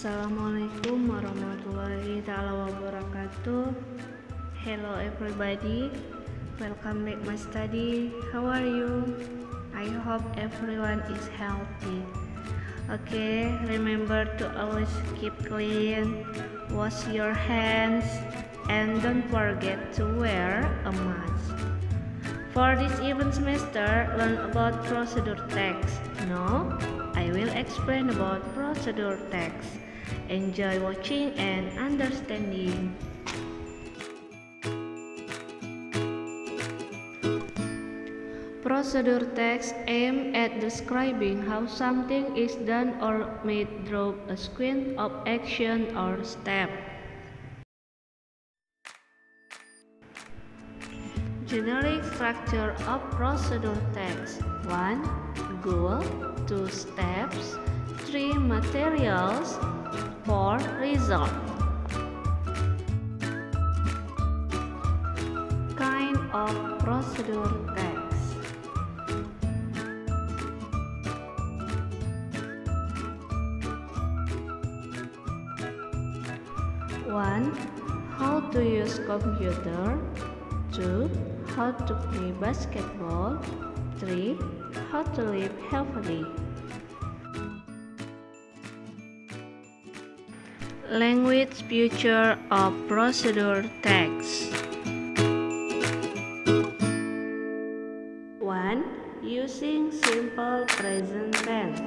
Assalamualaikum warahmatullahi ta'ala wabarakatuh. Hello everybody, welcome back my study. How are you? I hope everyone is healthy. Okay, remember to always keep clean, wash your hands, and don't forget to wear a mask. For this even semester, learn about procedure text. No, I will explain about procedure text. Enjoy watching and understanding. Procedure text aim at describing how something is done or made through a sequence of action or step. Generic structure of procedure text: 1. Goal, 2. Steps, 3. Materials, 4. Result. Kind of procedure text: 1. How to use computer, 2. How to play basketball, 3. How to live healthily. Language feature of procedure text: 1. Using simple present tense,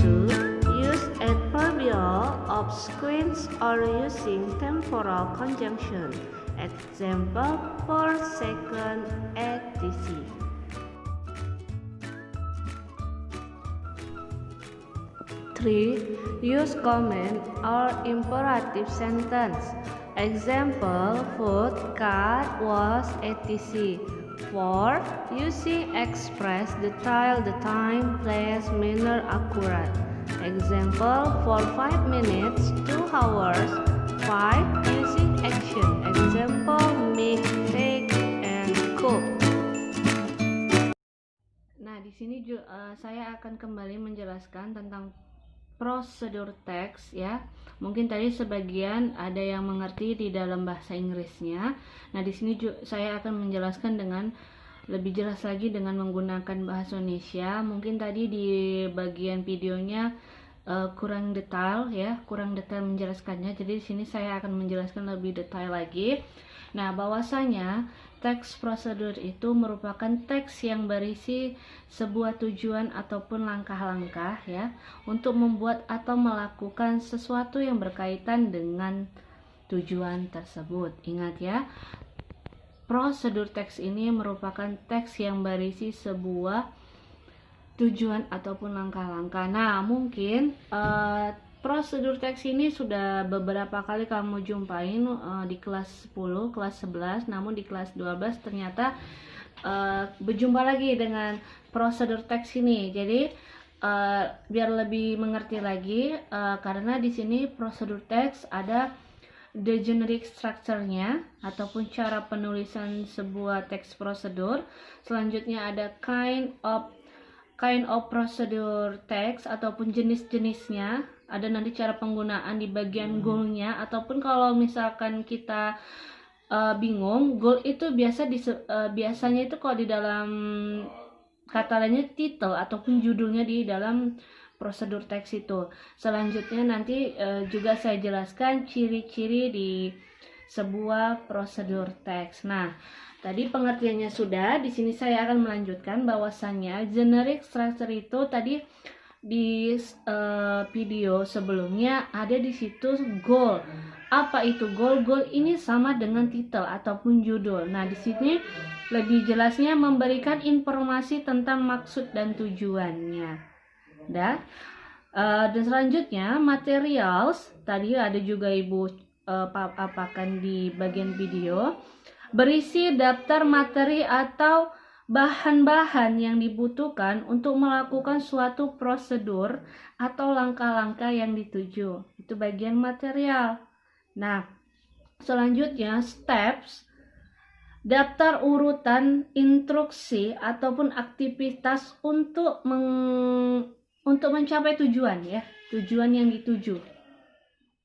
2. Use adverbial of sequence or using temporal conjunction. Example for second etc. 3. Use command or imperative sentence. Example food, cat, was, etc. 4. Using express detail the time, place, manner accurate. Example for 5 minutes, 2 hours. 5. Using action. Example make, take, and cook. Nah, di sini saya akan kembali menjelaskan tentang prosedur teks ya. Mungkin tadi sebagian ada yang mengerti di dalam bahasa Inggrisnya. Nah, di sini saya akan menjelaskan dengan lebih jelas lagi dengan menggunakan bahasa Indonesia. Mungkin tadi di bagian videonya kurang detail ya, kurang detail menjelaskannya. Jadi di sini saya akan menjelaskan lebih detail lagi. Nah, bahwasanya teks prosedur itu merupakan teks yang berisi sebuah tujuan ataupun langkah-langkah ya untuk membuat atau melakukan sesuatu yang berkaitan dengan tujuan tersebut. Ingat ya, prosedur teks ini merupakan teks yang berisi sebuah tujuan ataupun langkah-langkah. Nah, mungkin prosedur teks ini sudah beberapa kali kamu jumpain di kelas 10, kelas 11, namun di kelas 12 ternyata berjumpa lagi dengan prosedur teks ini. Jadi biar lebih mengerti lagi, karena di sini prosedur teks ada the generic structure-nya ataupun cara penulisan sebuah teks prosedur. Selanjutnya ada kind of procedure text ataupun jenis-jenisnya. Ada nanti cara penggunaan di bagian goal-nya, ataupun kalau misalkan kita bingung, goal itu biasanya itu kalau di dalam kata lainnya title ataupun judulnya di dalam prosedur teks itu. Selanjutnya nanti juga saya jelaskan ciri-ciri di sebuah prosedur teks. Nah, tadi pengertiannya sudah. Di sini saya akan melanjutkan bahwasannya generic structure itu tadi di video sebelumnya ada di situ goal. Apa itu goal? Goal ini sama dengan title ataupun judul. Nah, di sini lebih jelasnya memberikan informasi tentang maksud dan tujuannya. Dan selanjutnya materials, tadi ada juga Ibu paparkan di bagian video, berisi daftar materi atau bahan-bahan yang dibutuhkan untuk melakukan suatu prosedur atau langkah-langkah yang dituju. Itu bagian material. Nah, selanjutnya steps, daftar urutan instruksi ataupun aktivitas untuk mencapai tujuan ya, tujuan yang dituju.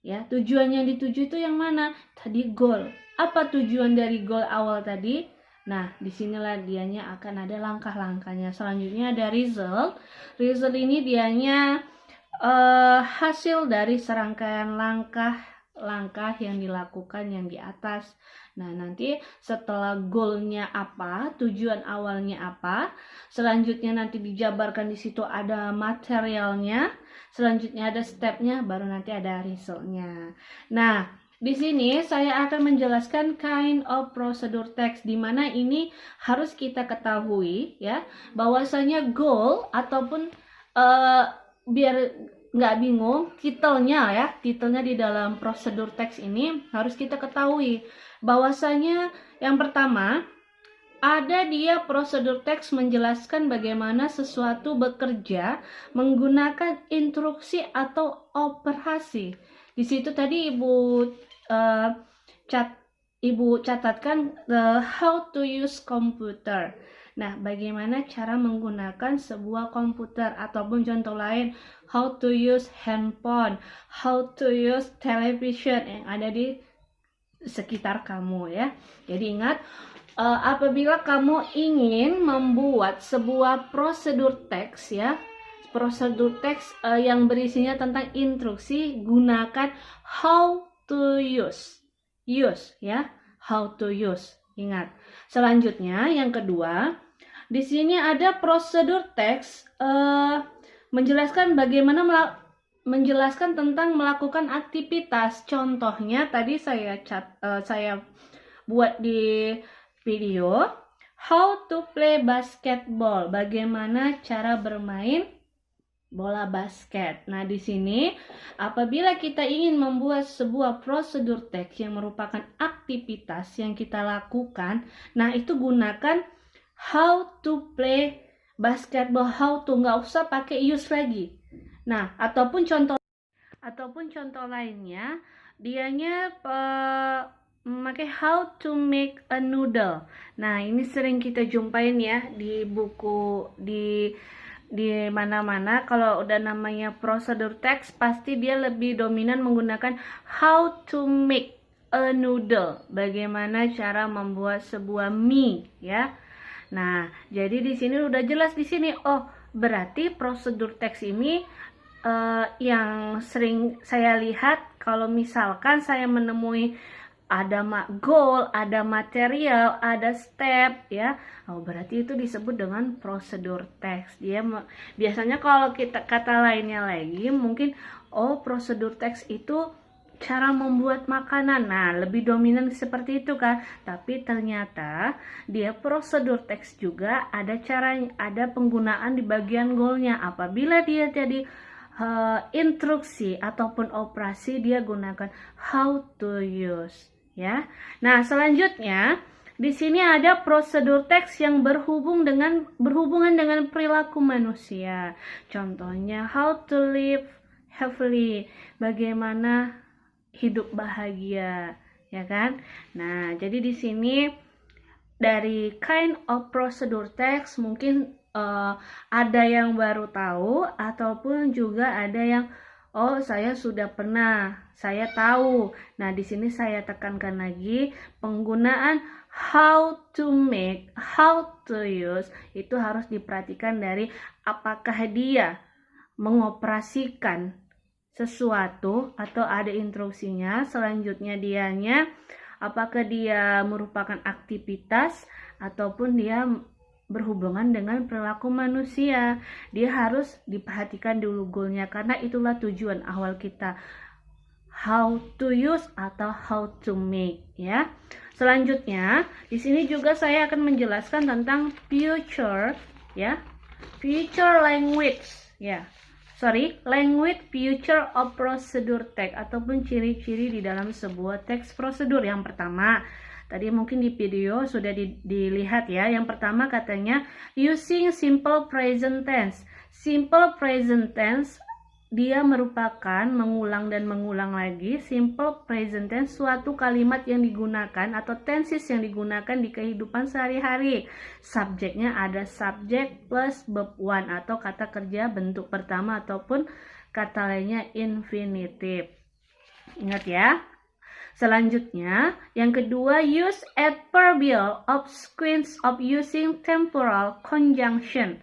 Ya, tujuan yang dituju itu yang mana? Tadi goal. Apa tujuan dari goal awal tadi? Nah, disinilah dianya akan ada langkah-langkahnya. Selanjutnya ada result. Result ini dianya hasil dari serangkaian langkah-langkah yang dilakukan yang di atas. Nah, nanti setelah goalnya apa, tujuan awalnya apa, selanjutnya nanti dijabarkan di situ ada materialnya, selanjutnya ada stepnya, baru nanti ada resultnya. Nah, di sini saya akan menjelaskan kind of procedure text, di mana ini harus kita ketahui ya, bahwasanya goal ataupun biar nggak bingung, titelnya di dalam prosedur teks ini harus kita ketahui bahwasanya yang pertama ada dia prosedur teks menjelaskan bagaimana sesuatu bekerja menggunakan instruksi atau operasi. Di situ tadi Ibu catatkan how to use computer. Nah, bagaimana cara menggunakan sebuah komputer, ataupun contoh lain, how to use handphone, how to use television yang ada di sekitar kamu ya. Jadi ingat, apabila kamu ingin membuat sebuah prosedur teks ya, prosedur teks yang berisinya tentang instruksi, gunakan how to use ya, how to use. Ingat. Selanjutnya yang kedua, di sini ada prosedur teks menjelaskan bagaimana menjelaskan tentang melakukan aktivitas. Contohnya tadi saya buat di video how to play basketball, bagaimana cara bermain bola basket. Nah, di sini apabila kita ingin membuat sebuah prosedur teks yang merupakan aktivitas yang kita lakukan, nah itu gunakan how to play basketball, how to, nggak usah pakai use lagi. Nah, ataupun contoh lainnya, dianya memakai how to make a noodle. Nah, ini sering kita jumpain ya di buku, di mana-mana. Kalau udah namanya prosedur teks, pasti dia lebih dominan menggunakan how to make a noodle, bagaimana cara membuat sebuah mie ya. Nah, jadi di sini udah jelas di sini. Oh, berarti prosedur teks ini yang sering saya lihat kalau misalkan saya menemui ada goal, ada material, ada step ya. Oh, berarti itu disebut dengan prosedur teks. Dia biasanya kalau kita kata lainnya lagi mungkin prosedur teks itu cara membuat makanan. Nah, lebih dominan seperti itu kan. Tapi ternyata dia prosedur teks juga ada caranya, ada penggunaan di bagian goalnya. Apabila dia jadi instruksi ataupun operasi, dia gunakan how to use ya. Nah, selanjutnya di sini ada prosedur teks yang berhubungan dengan perilaku manusia. Contohnya how to live happily, bagaimana hidup bahagia, ya kan? Nah, jadi di sini dari kind of procedure text mungkin ada yang baru tahu, ataupun juga ada yang saya sudah pernah, saya tahu. Nah, di sini saya tekankan lagi penggunaan how to make, how to use itu harus diperhatikan dari apakah dia mengoperasikan sesuatu atau ada instruksinya. Selanjutnya dianya apakah dia merupakan aktivitas ataupun dia berhubungan dengan perilaku manusia. Dia harus diperhatikan dulu goalnya, karena itulah tujuan awal kita, how to use atau how to make ya. Selanjutnya di sini juga saya akan menjelaskan tentang future ya, future language ya. Language future of procedure text, ataupun ciri-ciri di dalam sebuah teks prosedur. Yang pertama, tadi mungkin di video sudah dilihat ya. Yang pertama katanya using simple present tense. Simple present tense dia merupakan mengulang dan mengulang lagi. Simple present tense suatu kalimat yang digunakan atau tenses yang digunakan di kehidupan sehari-hari. Subjeknya ada subjek plus verb one atau kata kerja bentuk pertama, ataupun kata lainnya infinitive. Ingat ya. Selanjutnya, yang kedua, use adverbial of sequence of using temporal conjunction.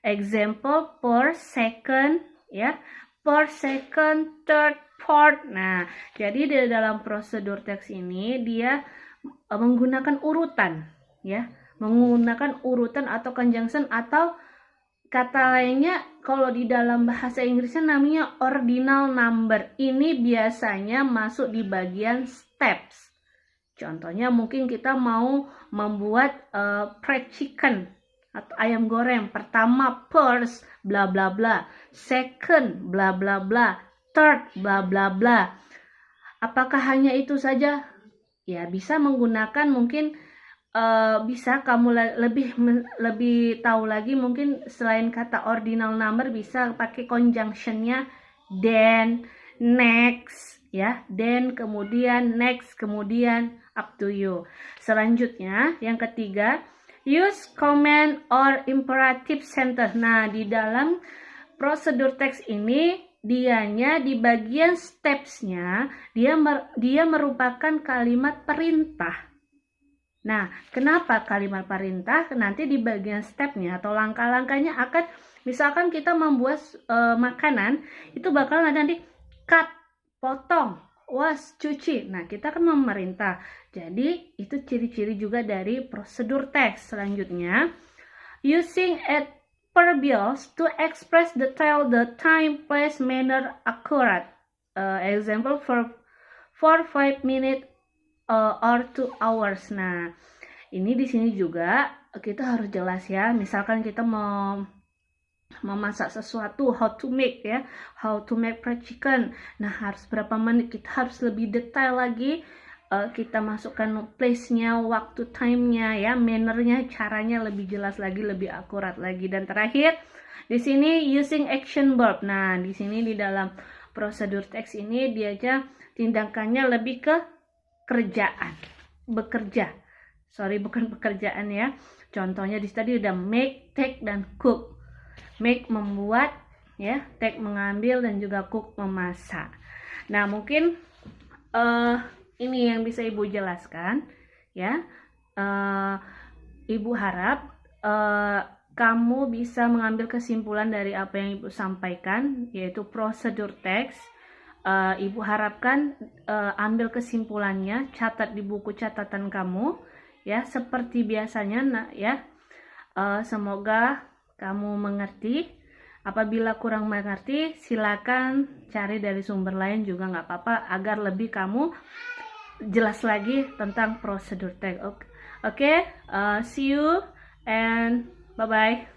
Example, per second, ya, per second, third, fourth. Nah, jadi di dalam prosedur teks ini dia menggunakan urutan, ya, menggunakan urutan atau conjunction, atau kata lainnya kalau di dalam bahasa Inggrisnya namanya ordinal number. Ini biasanya masuk di bagian steps. Contohnya mungkin kita mau membuat fried chicken atau ayam goreng. Pertama first bla bla bla, second bla bla bla, third bla bla bla. Apakah hanya itu saja? Ya, bisa menggunakan mungkin bisa kamu lebih tahu lagi, mungkin selain kata ordinal number bisa pakai conjunctionnya then, next, ya, then kemudian, next kemudian, up to you. Selanjutnya yang ketiga, use command or imperative sentence. Nah, di dalam prosedur teks ini dianya di bagian stepsnya dia merupakan kalimat perintah. Nah, kenapa kalimat perintah? Nanti di bagian stepnya atau langkah-langkahnya akan, misalkan kita membuat makanan, itu bakal ada nanti cut, potong, wash, cuci. Nah, kita kan memerintah. Jadi, itu ciri-ciri juga dari prosedur teks. Selanjutnya, using adverbials to express detail the time, place, manner, accurate. Example, for 5 minutes or 2 hours. Nah, ini di sini juga kita harus jelas ya. Misalkan kita mau memasak sesuatu, how to make ya, how to make fried chicken. Nah, harus berapa menit, kita harus lebih detail lagi. Kita masukkan place-nya, waktu, time-nya ya, manner-nya, caranya lebih jelas lagi, lebih akurat lagi. Dan terakhir, di sini using action verb. Nah, di sini di dalam prosedur teks ini dia aja tindakannya lebih ke kerjaan, bekerja. Sorry, bukan pekerjaan ya. Contohnya di tadi udah make, take, dan cook. Make membuat, ya, take mengambil, dan juga cook memasak. Nah, mungkin ini yang bisa Ibu jelaskan, ya. Ibu harap kamu bisa mengambil kesimpulan dari apa yang Ibu sampaikan, yaitu prosedur teks. Ibu harapkan ambil kesimpulannya, catat di buku catatan kamu, ya, seperti biasanya, ya. Semoga kamu mengerti. Apabila kurang mengerti, silakan cari dari sumber lain juga nggak apa-apa, agar lebih kamu jelas lagi tentang prosedur teks. Oke, see you and bye-bye.